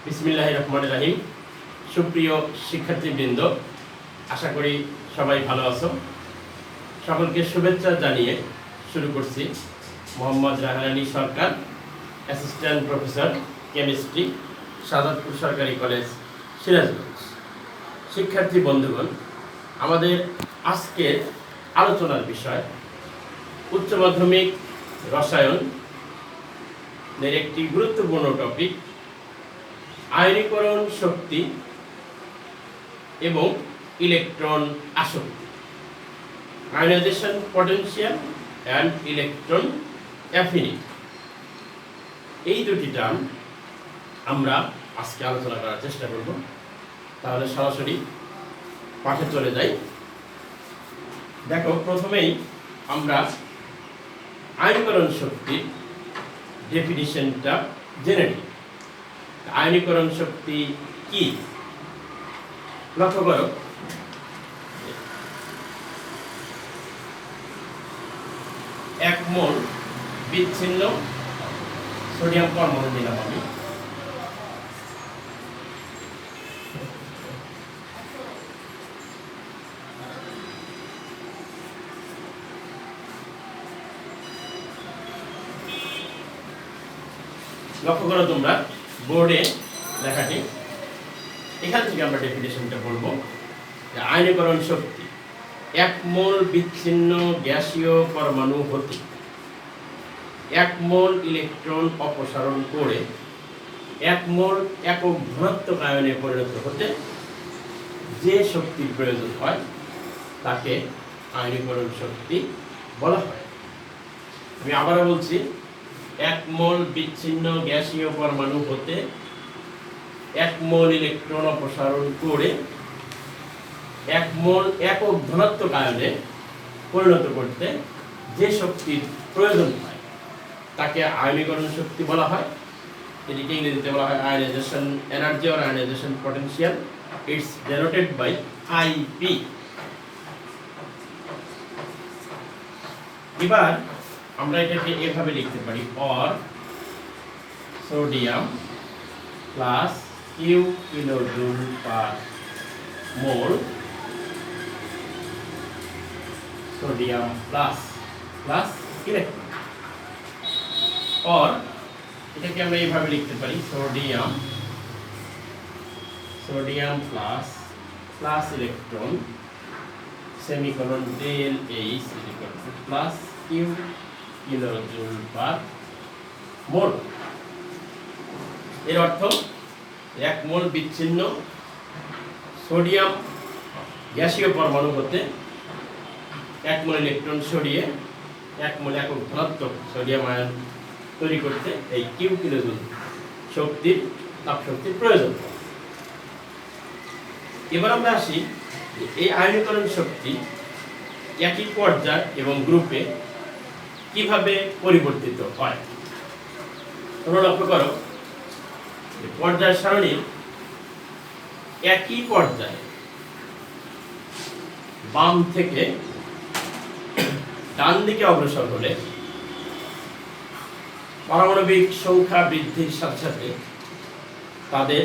বিসমিল্লাহির রহমানির রহিম। সুপ্রিয় শিক্ষার্থীবৃন্দ, আশা করি সবাই ভালো আছো। সকলকে শুভেচ্ছা জানিয়ে শুরু করছি। মোহাম্মদ রায়হান আলী সরকার, অ্যাসিস্ট্যান্ট প্রফেসর কেমিস্ট্রি, সাজাদপুর সরকারি কলেজ, সিরাজগঞ্জ। শিক্ষার্থী বন্ধুগণ, আমাদের আজকের আলোচনার বিষয় উচ্চ মাধ্যমিক রসায়নের একটি গুরুত্বপূর্ণ টপিক, আয়নীকরণ শক্তি এবং ইলেকট্রন আসক্তি, ionisation potential and electron affinity. এই দুটি টার্ম আমরা আজকে আলোচনা করার চেষ্টা করব। তাহলে সরাসরি পাঠে চলে যাই। দেখো, প্রথমেই আমরা আয়নীকরণ শক্তির ডেফিনিশনটা জেনে নিই। আয়নীকরণ শক্তি কি? লক্ষ্য করো, এক মোল বিচ্ছিন্ন সোডিয়াম পরমাণু দিলাম আমি। লক্ষ্য করো তোমরা বোর্ডে লেখাটি, এখান থেকে আমরা ডেফিনেশনটা বলবো যে আয়নীকরণ শক্তি এক মোল বিচ্ছিন্ন গ্যাসীয় পরমাণু হতে এক মোল ইলেকট্রন অপসারণ করে এক মোল একক ধনাত্মক আয়নে পরিণত হতে যে শক্তির প্রয়োজন হয় তাকে আয়নীকরণ শক্তি বলা হয়। আমি আবারও বলছি, এক মোল বিচ্ছিন্ন গ্যাসীয় পরমাণু হতে এক মোল ইলেকট্রন অপসারণ করে এক মোল একক ধনাত্মক আয়নে পরিণত করতে যে শক্তির প্রয়োজন হয় তাকে আয়নীকরণ শক্তি বলা হয়। এটিকে ইংরেজিতে বলা হয় ionisation energy or ionisation potential. It's denoted by IP. এবার আমরা এটাকে এভাবে লিখতে পারি, or sodium plus Q kilojoule per mole sodium plus electron. Or এটাকে আমরা এইভাবে লিখতে পারি, sodium plus electron semicolon del H equal to plus Q kilojoule per mole. এর অর্থ এক মোল বিচ্ছিন্ন সোডিয়াম গ্যাসীয় পরমাণু হতে এক মোল ইলেকট্রন সরিয়ে এক মোল একক ধনাত্মক সোডিয়াম আয়ন তৈরি করতে এই কিউ কিলোজুল তাপ শক্তির প্রয়োজন। এবার আমরা আসি এই আয়নীকরণ শক্তি একই পর্যায় এবং গ্রুপে কিভাবে পরিবর্তিত হয়। তোমরা লক্ষ্য করো, পর্যায় সারণীর একই পর্যায়ে বাম থেকে ডান দিকে অগ্রসর হলে পারমাণবিক সংখ্যা বৃদ্ধির সাথে সাথে তাদের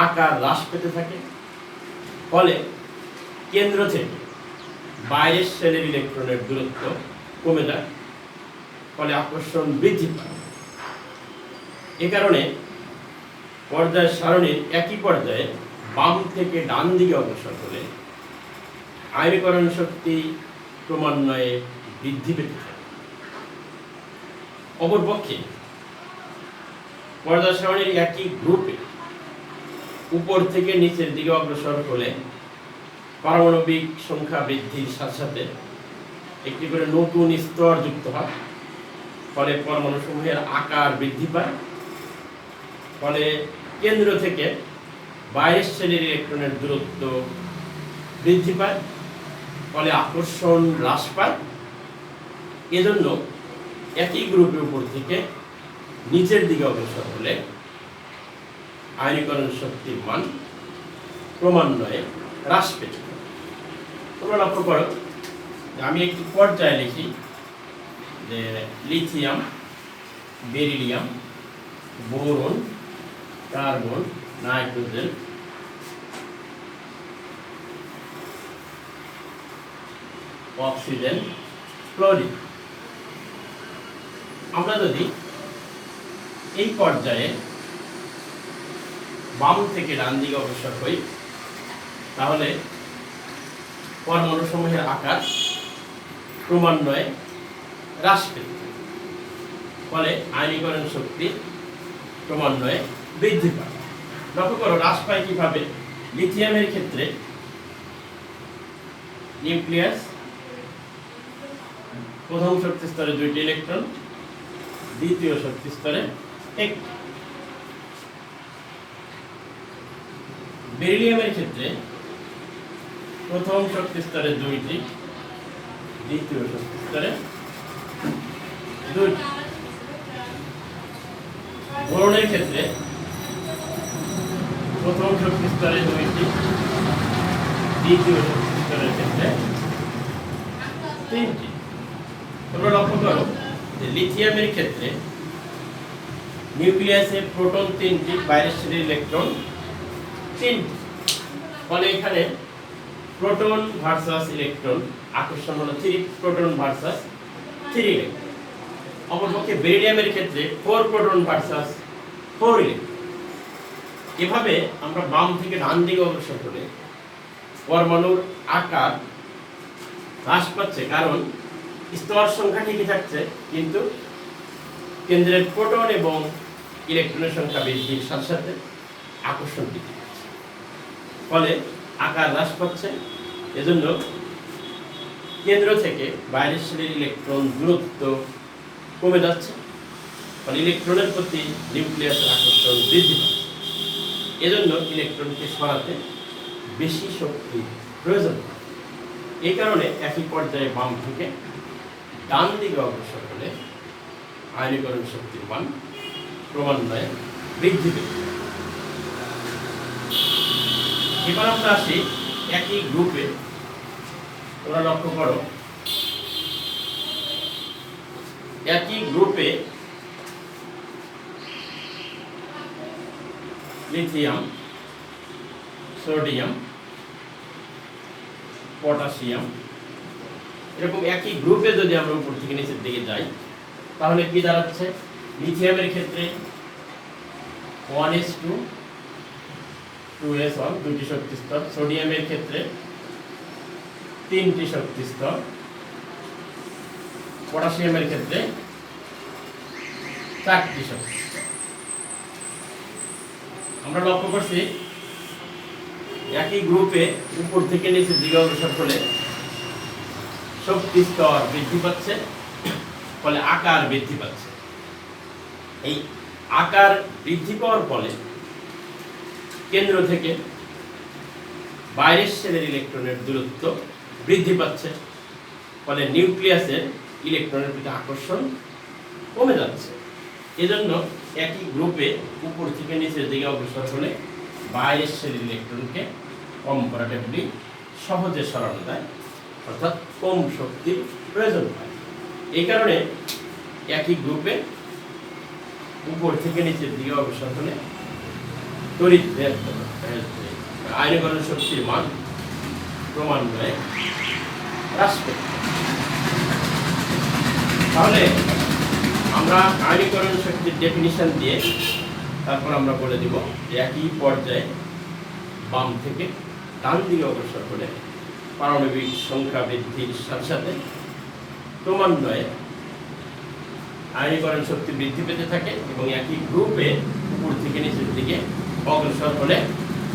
আকার হ্রাস পেতে থাকে। ফলে কেন্দ্র থেকে বাইরের শেলের ইলেকট্রনের দূরত্ব কমে যায়, ফলে আকর্ষণ বৃদ্ধি পায়। এ কারণে পর্যায় সারণীর একই পর্যায়ে বাম থেকে ডান দিকে অগ্রসর হলে আয়নীকরণ শক্তি ক্রমান্বয়ে বৃদ্ধি পেতে থাকে। অপরপক্ষে পর্যায় সারণীর একই গ্রুপে উপর থেকে নিচের দিকে অগ্রসর হলে পারমাণবিক সংখ্যা বৃদ্ধির সাথে সাথে একটি করে নতুন স্তর যুক্ত হয়। ফলে পরমাণুসমূহের আকার বৃদ্ধি পায়। ফলে কেন্দ্র থেকে বাইরের শেলের ইলেকট্রনের দূরত্ব বৃদ্ধি পায়। ফলে আকর্ষণ হ্রাস পায়। এজন্য একই গ্রুপের উপর থেকে নিচের দিকে অগ্রসর হলে আয়নীকরণ শক্তির মান ক্রমান্বয়ে হ্রাস পেতে থাকে। তোমরা লক্ষ্য করো, আমি একটি পর্যায়ে লিখি যে lithium, beryllium, boron, carbon, nitrogen, oxygen, chlorine. আমরা যদি এই পর্যায়ে বাম থেকে ডান দিকে অগ্রসর হই তাহলে পরমাণুসমূহের আকার ক্রমান্বয়ে হ্রাস পেতে থাকে। ফলে আয়নীকরণ শক্তি ক্রমান্বয়ে বৃদ্ধি পায়। লক্ষ্য করো হ্রাস পায় কিভাবে? লিথিয়ামের ক্ষেত্রে নিউক্লিয়াস প্রথম শক্তি স্তরে 2টি ইলেকট্রন, দ্বিতীয় শক্তি স্তরে 1টি। বেরিলিয়ামের ক্ষেত্রে প্রথম শক্তি স্তরে 2টি, দ্বিতীয় শক্তি স্তরে 2টি। বোরনের ক্ষেত্রে প্রথম শক্তি স্তরে 2টি, দ্বিতীয় শক্তি স্তরের ক্ষেত্রে 3টি। তোমরা লক্ষ্য করো যে লিথিয়ামের ক্ষেত্রে নিউক্লিয়াসে প্রোটন 3টি, বাইরের শেলের ইলেকট্রন 3টি। ফলে এখানে প্রোটন ভার্সাস ইলেকট্রন আকর্ষণ হলো 3 প্রোটন ভার্সাস 3 ইলেকট্রন। অপরপক্ষে বেরিলিয়ামের ক্ষেত্রে 4 প্রোটন ভার্সাস 4 ইলেকট্রন। এভাবে আমরা বাম থেকে ডান দিকে অগ্রসর হলে পরমাণুর আকার হ্রাস পাচ্ছে, কারণ স্তর সংখ্যা ঠিকই থাকছে কিন্তু কেন্দ্রের প্রোটন এবং ইলেকট্রনের সংখ্যা বৃদ্ধির সাথে সাথে আকর্ষণ বৃদ্ধি পাচ্ছে। ফলে আকার হ্রাস পাচ্ছে। এজন্য কেন্দ্র থেকে বাইরের শেলের ইলেকট্রন দূরত্ব কমে যাচ্ছে। ফলে ইলেকট্রনের প্রতি নিউক্লিয়াসের আকর্ষণ বৃদ্ধি পাচ্ছে। এজন্য ইলেকট্রনকে সরাতে বেশি শক্তি প্রয়োজন হয়। এই কারণে একই পর্যায়ে বাম থেকে ডান দিকে অগ্রসর হলে আয়নীকরণ শক্তির মান ক্রমান্বয়ে বৃদ্ধি পেতে থাকে। এবার আমরা আসি একই গ্রুপে। তোমরা লক্ষ্য করো একই গ্রুপে লিথিয়াম, সোডিয়াম, পটাশিয়াম, এরকম একই গ্রুপে যদি আমরা উপর থেকে নিচের দিকে যাই তাহলে কি দাঁড়াচ্ছে? লিথিয়ামের ক্ষেত্রে 1s2 2s1 2টি শক্তি স্তর, সোডিয়ামের ক্ষেত্রে 3টি শক্তি স্তর, পটাশিয়ামের ক্ষেত্রে 4টি শক্তি স্তর। আমরা লক্ষ্য করছি একই গ্রুপে উপর থেকে নিচের দিকে অগ্রসর হলে শক্তি স্তর বৃদ্ধি পাচ্ছে, ফলে আকার বৃদ্ধি পাচ্ছে। এই আকার বৃদ্ধি পাওয়ার ফলে কেন্দ্র থেকে বাইরের শেলের ইলেকট্রনের দূরত্ব বৃদ্ধি পাচ্ছে। ফলে নিউক্লিয়াসের ইলেকট্রনের প্রতি আকর্ষণ কমে যাচ্ছে। এজন্য একই গ্রুপে উপর থেকে নিচের দিকে অগ্রসর হলে বাইরের শেলের ইলেকট্রনকে কম্পারেটিভলি সহজে সরানো যায়, অর্থাৎ কম শক্তির প্রয়োজন হয়। এই কারণে একই গ্রুপে উপর থেকে নিচের দিকে অগ্রসর হলে তড়িৎ আয়নীকরণ শক্তির মান ক্রমান্বয়ে হ্রাস পেতে থাকে। তাহলে আমরা আয়নীকরণ শক্তির ডেফিনিশন দিয়ে তারপর আমরা বলে দিব যে একই পর্যায়ে বাম থেকে ডান দিকে অগ্রসর হলে পারমাণবিক সংখ্যা বৃদ্ধির সাথে সাথে ক্রমান্বয়ে আয়নীকরণ শক্তি বৃদ্ধি পেতে থাকে এবং একই গ্রুপে উপর থেকে নিচের দিকে অগ্রসর হলে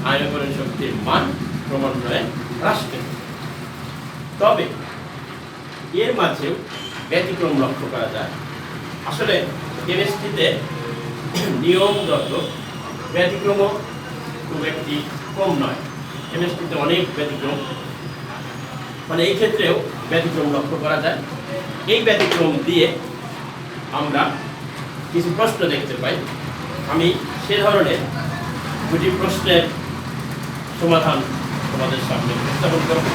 আয়নীকরণ শক্তির মান ক্রমান্বয়ে হ্রাস পেতে থাকে। তবে এর মাঝেও ব্যতিক্রম লক্ষ্য করা যায়। আসলে কেমিস্ট্রিতে নিয়মগত ব্যতিক্রমও খুব একটি কম নয়। কেমিস্ট্রিতে অনেক ব্যতিক্রম, মানে এই ক্ষেত্রেও ব্যতিক্রম লক্ষ্য করা যায়। এই ব্যতিক্রম দিয়ে আমরা কিছু প্রশ্ন দেখতে পাই। আমি সে ধরনের দুটি প্রশ্নের সমাধান তোমাদের সামনে উপস্থাপন করব।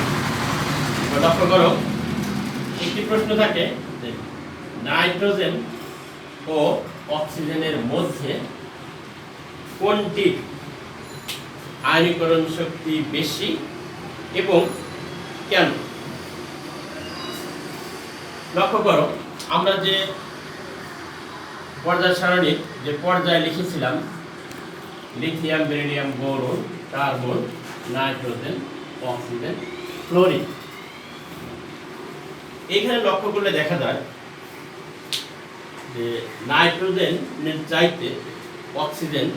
লক্ষ্য করো, একটি প্রশ্ন থাকে যে নাইট্রোজেন ও অক্সিজেনের মধ্যে কোনটির আয়নীকরণ শক্তি বেশি এবং কেন? লক্ষ্য করো, আমরা যে পর্যায় সারণী যে পর্যায়ে লিখেছিলাম lithium, beryllium, boron, carbon, nitrogen, oxygen, chlorine, এইখানে লক্ষ্য করলে দেখা যায় যে নাইট্রোজেনের চাইতে অক্সিজেন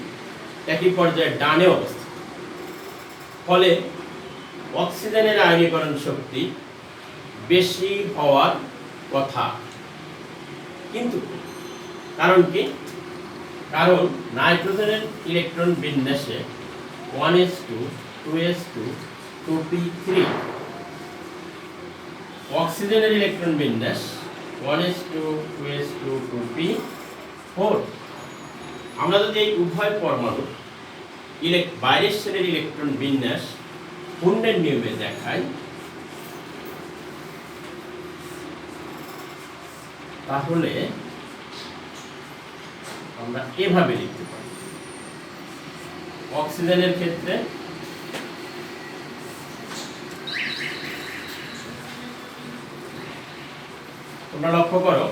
একই পর্যায়ে ডানে অবস্থিত। ফলে অক্সিজেনের আয়নীকরণ শক্তি বেশি হওয়ার কথা। কিন্তু কারণ কি? কারণ নাইট্রোজেনের ইলেকট্রন বিন্যাসে 1s2, 2s2, 2p3, অক্সিজেনের ইলেকট্রন বিন্যাস 1s2, 2s2, 2p4। আমরা যদি এই উভয় পরমাণু বাইরের শেলের ইলেকট্রন বিন্যাস পুণ্যের নিয়মে দেখাই, তাহলে আমরা এভাবে লিখতে পারি। অক্সিজেনের ক্ষেত্রে তোমরা লক্ষ্য করো,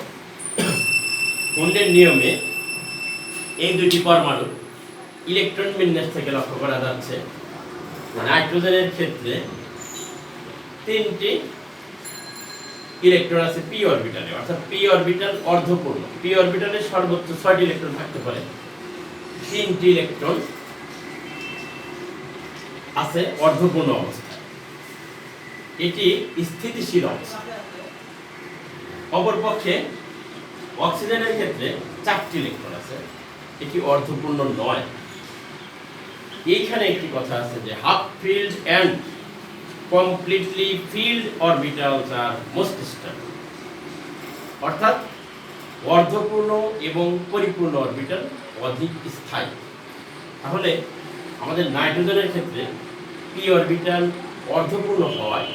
পুণ্যের নিয়মে এই দুটি পরমাণু ইলেকট্রন বিন্যাস থেকে লক্ষ্য করা যাচ্ছে নাইট্রোজেনের ক্ষেত্রে 3টি ইলেকট্রন আছে পি অরবিটালে, অর্থাৎ পি অরবিটাল অর্ধপূর্ণ। পি অরবিটালে সর্বোচ্চ 6টি ইলেকট্রন থাকতে পারে, 3টি ইলেকট্রন আছে অর্ধপূর্ণ অবস্থায়। এটি স্থিতিশীল অবস্থা। অপরপক্ষে অক্সিজেনের ক্ষেত্রে 4টি ইলেকট্রন আছে, এটি অর্ধপূর্ণ নয়। এইখানে একটি কথা আছে যে half filled and completely filled orbitals আর মোস্ট স্টেবল, অর্থাৎ অর্ধপূর্ণ এবং পরিপূর্ণ অরবিটাল অধিক স্থায়ী। তাহলে আমাদের নাইট্রোজেনের ক্ষেত্রে পি অরবিটাল অর্ধপূর্ণ হওয়ায়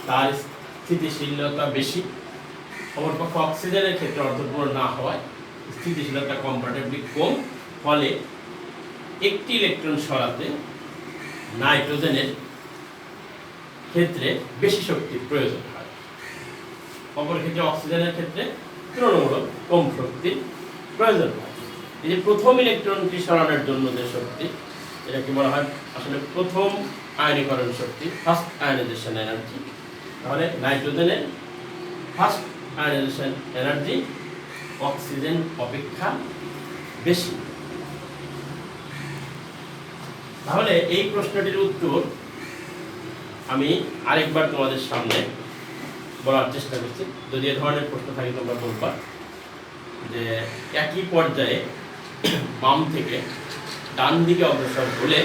তার স্থিতিশীলতা বেশি। অপরপক্ষে অক্সিজেনের ক্ষেত্রে অর্ধপূর্ণ না হওয়ায় স্থিতিশীলতা কম্পারেটিভলি কম। ফলে একটি ইলেকট্রন সরাতে নাইট্রোজেনের ক্ষেত্রে বেশি শক্তির প্রয়োজন হয়, অপর ক্ষেত্রে অক্সিজেনের ক্ষেত্রে তুলনামূলক কম শক্তির প্রয়োজন হয়। এই যে প্রথম ইলেকট্রনটি সরানোর জন্য যে শক্তি, এটাকে বলা হয় আসলে প্রথম আয়নীকরণ শক্তি, ফার্স্ট আয়নাইজেশন এনার্জি। তাহলে নাইট্রোজেনের ফার্স্ট আয়নাইজেশন এনার্জি অক্সিজেন অপেক্ষা বেশি। তাহলে এই প্রশ্নটির উত্তর আমি আরেকবার তোমাদের সামনে বলার চেষ্টা করছি। যদি এ ধরনের প্রশ্ন থাকে তোমরা বলবা যে একই পর্যায়ে বাম থেকে ডান দিকে অগ্রসর হলে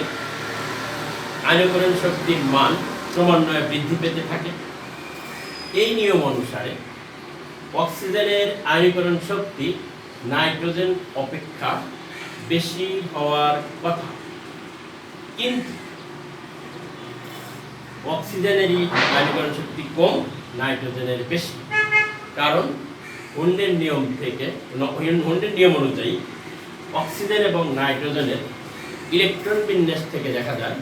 আয়নীকরণ শক্তির মান ক্রমান্বয়ে বৃদ্ধি পেতে থাকে। এই নিয়ম অনুসারে অক্সিজেনের আয়নীকরণ শক্তি নাইট্রোজেন অপেক্ষা বেশি হওয়ার কথা, কিন্তু অক্সিজেনেরই আয়নীকরণ শক্তি কম, নাইট্রোজেনের বেশি। কারণ হুন্ডের নিয়ম অনুযায়ী অক্সিজেন এবং নাইট্রোজেনের ইলেকট্রন বিন্যাস থেকে দেখা যায়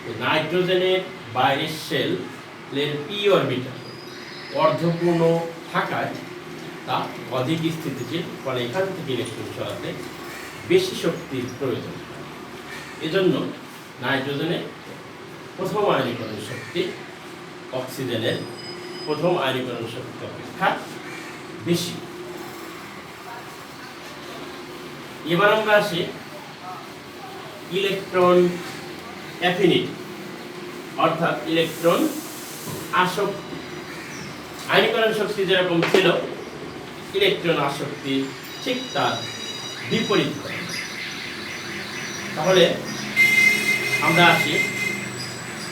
যে নাইট্রোজেনের বাইরের শেলের পি অরবিটাল অর্ধপূর্ণ থাকায় তা অধিক স্থিতিশীল। ফলে এখান থেকে ইলেকট্রন সরাতে বেশি শক্তির প্রয়োজন হয়। এজন্য নাইট্রোজেনের প্রথম আয়নীকরণ শক্তি অক্সিজেনের প্রথম আয়নীকরণ শক্তি অপেক্ষা বেশি। এবার আমরা আসি ইলেকট্রন অ্যাফিনিটি, অর্থাৎ ইলেকট্রন আসক্তি। আয়নীকরণ শক্তি যেরকম ছিল, ইলেকট্রন আসক্তি ঠিক তার বিপরীত। তাহলে আমরা আসি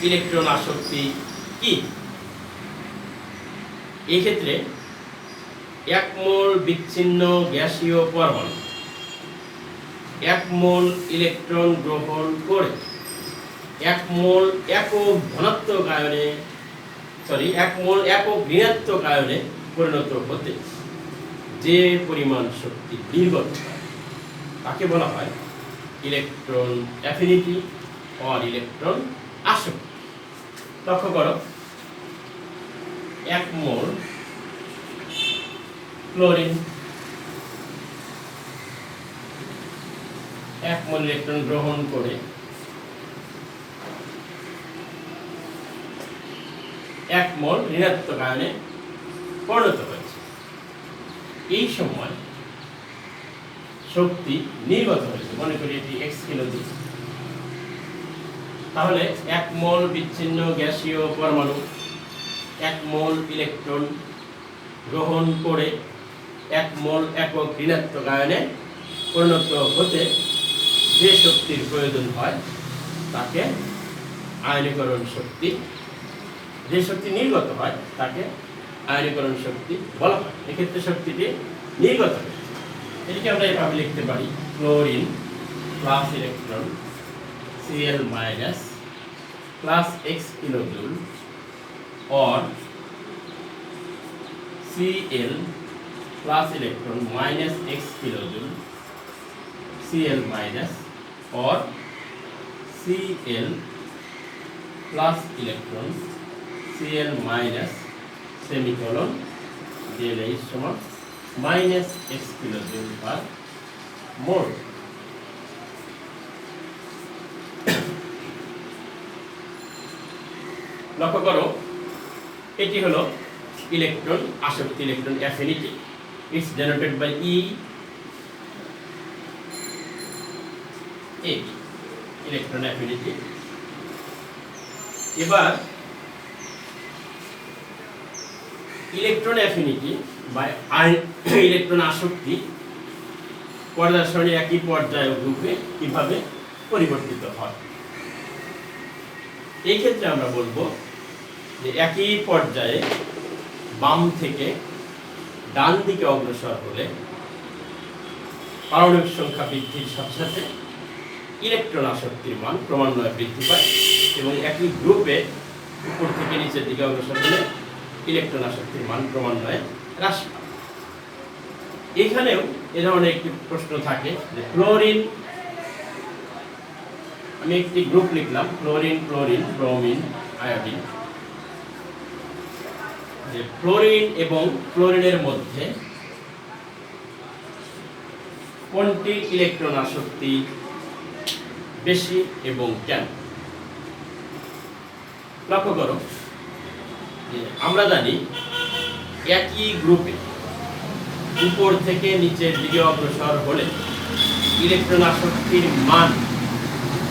ইলেকট্রন আসক্তি কি। এই ক্ষেত্রে এক মোল বিচ্ছিন্ন গ্যাসীয় পরমাণু 1 মোল ইলেকট্রন গ্রহণ করে 1 মোল একক ধনাত্মক আয়নে 1 মোল একক ঋণাত্মক আয়নে পরিণত হতে যে পরিমাণ শক্তি নির্গত হয় তাকে বলা হয় ইলেকট্রন অ্যাফিনিটি অর ইলেকট্রন আসক্তি। লক্ষ্য করো, 1 মোল ক্লোরিন 1 মোল ইলেকট্রন গ্রহণ করে 1 মোল ঋণাত্মক আয়নে পরিণত হয়েছে। এই সময় শক্তি নির্গত হয়েছে, মনে করি এটি x কিলোজুল। তাহলে 1 মোল বিচ্ছিন্ন গ্যাসীয় পরমাণু 1 মোল ইলেকট্রন গ্রহণ করে 1 মোল একক ঋণাত্মক আয়নে পরিণত হতে যে শক্তির প্রয়োজন হয় তাকে আয়নীকরণ শক্তি, যে শক্তি নির্গত হয় তাকে আয়নীকরণ শক্তি বলা হয়। এক্ষেত্রে শক্তিটি নির্গত হয়। এটিকে আমরা এভাবে লিখতে পারি, chlorine plus electron Cl minus plus x kilojoule or Cl plus electron minus x kilojoule Cl minus or Cl plus electron Cl minus semicolon dLH সমান minus x kilojoule per mole. লক্ষ্য করো, এটি হলো ইলেকট্রন আসক্তি, electron affinity. It's denoted by E, electron affinity. এবার electron affinity বা electron আসক্তি পর্যায় সারণী একই পর্যায় গ্রুপে কিভাবে পরিবর্তিত হয়। এই ক্ষেত্রে আমরা বলবো যে একই পর্যায়ে বাম থেকে ডান দিকে অগ্রসর হলে পারমাণবিক সংখ্যা বৃদ্ধির সাথে সাথে ইলেকট্রন আসক্তির মান ক্রমান্বয়ে বৃদ্ধি পায় এবং একই গ্রুপে উপর থেকে নিচের দিকে অগ্রসর হলে ইলেকট্রন আসক্তির মান ক্রমান্বয়ে হ্রাস পায়। এখানেও এ ধরনের একটি প্রশ্ন থাকে যে ক্লোরিন, আমি একটি গ্রুপ লিখলাম ক্লোরিন, ক্লোরিন, ব্রোমিন, আয়োডিন। যে ক্লোরিন এবং ক্লোরিনের মধ্যে কোনটি ইলেকট্রন আসক্তি বেশি এবং কেন? লক্ষ্য করো, আমরা জানি একই গ্রুপে উপর থেকে নিচের দিকে অগ্রসর হলে ইলেকট্রন আসক্তির মান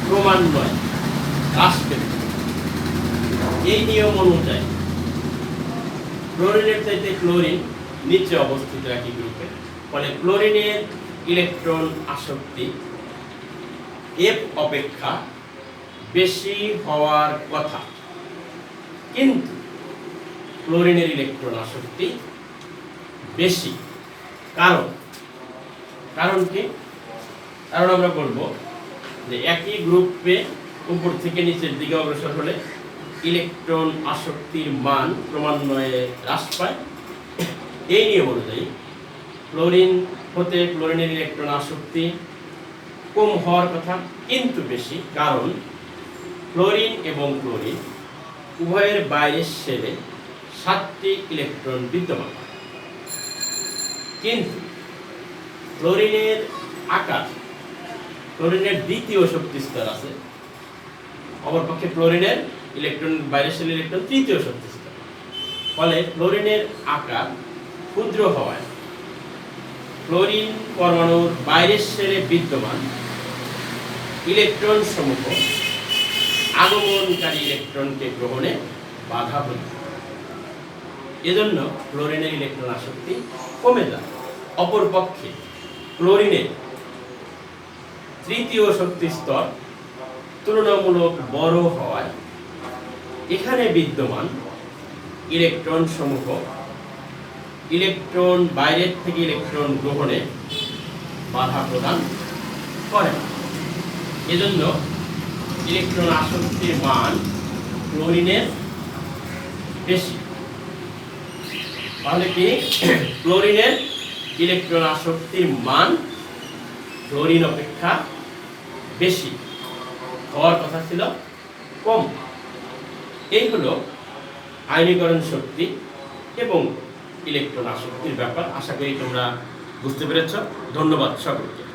ক্রমান্বয়ে হ্রাস পেতে। এই নিয়ম অনুযায়ী ক্লোরিনের চাইতে ক্লোরিন নিচে অবস্থিত একই গ্রুপে, ফলে ক্লোরিনের ইলেকট্রন আসক্তি F অপেক্ষা বেশি হওয়ার কথা, কিন্তু ক্লোরিনের ইলেকট্রন আসক্তি বেশি। কারণ কি? কারণ আমরা বলবো যে একই গ্রুপে উপর থেকে নিচের দিকে অগ্রসর হলে ইলেকট্রন আসক্তির মান ক্রমান্বয়ে হ্রাস পায়। এই নিয়ম অনুযায়ী ক্লোরিন হতে ক্লোরিনের ইলেকট্রন আসক্তি কম হওয়ার কথা, কিন্তু বেশি। কারণ ক্লোরিন এবং ক্লোরিন উভয়ের বাইরের শেলে 7টি ইলেকট্রন বিদ্যমান, কিন্তু ক্লোরিনের আকার, ক্লোরিনের দ্বিতীয় শক্তি স্তর আছে, অপরপক্ষে ক্লোরিনের ইলেকট্রন বাইরের শেলের ইলেকট্রন তৃতীয় শক্তি স্তর। ফলে ক্লোরিনের আকার ক্ষুদ্র হওয়ায় ক্লোরিন পরমাণুর বাইরের শেলে বিদ্যমান ইলেকট্রন সমূহ আগমনকারী ইলেকট্রনকে গ্রহণে বাধা প্রদান। এজন্য ক্লোরিনের ইলেকট্রন আসক্তি কমে যায়। অপরপক্ষে ক্লোরিনের তৃতীয় শক্তি স্তর তুলনামূলক বড় হওয়ায় এখানে বিদ্যমান ইলেকট্রন সমূহ ইলেকট্রন বাইরের থেকে ইলেকট্রন গ্রহণে বাধা প্রদান করে। এজন্য ইলেকট্রন আসক্তির মান ক্লোরিনের বেশি। তাহলে কি ক্লোরিনের ইলেকট্রন আসক্তির মান ক্লোরিন অপেক্ষা বেশি, হওয়ার কথা ছিল কম। এই হলো আয়নীকরণ শক্তি এবং ইলেকট্রন আসক্তির ব্যাপার। আশা করি তোমরা বুঝতে পেরেছ। ধন্যবাদ সকলকে।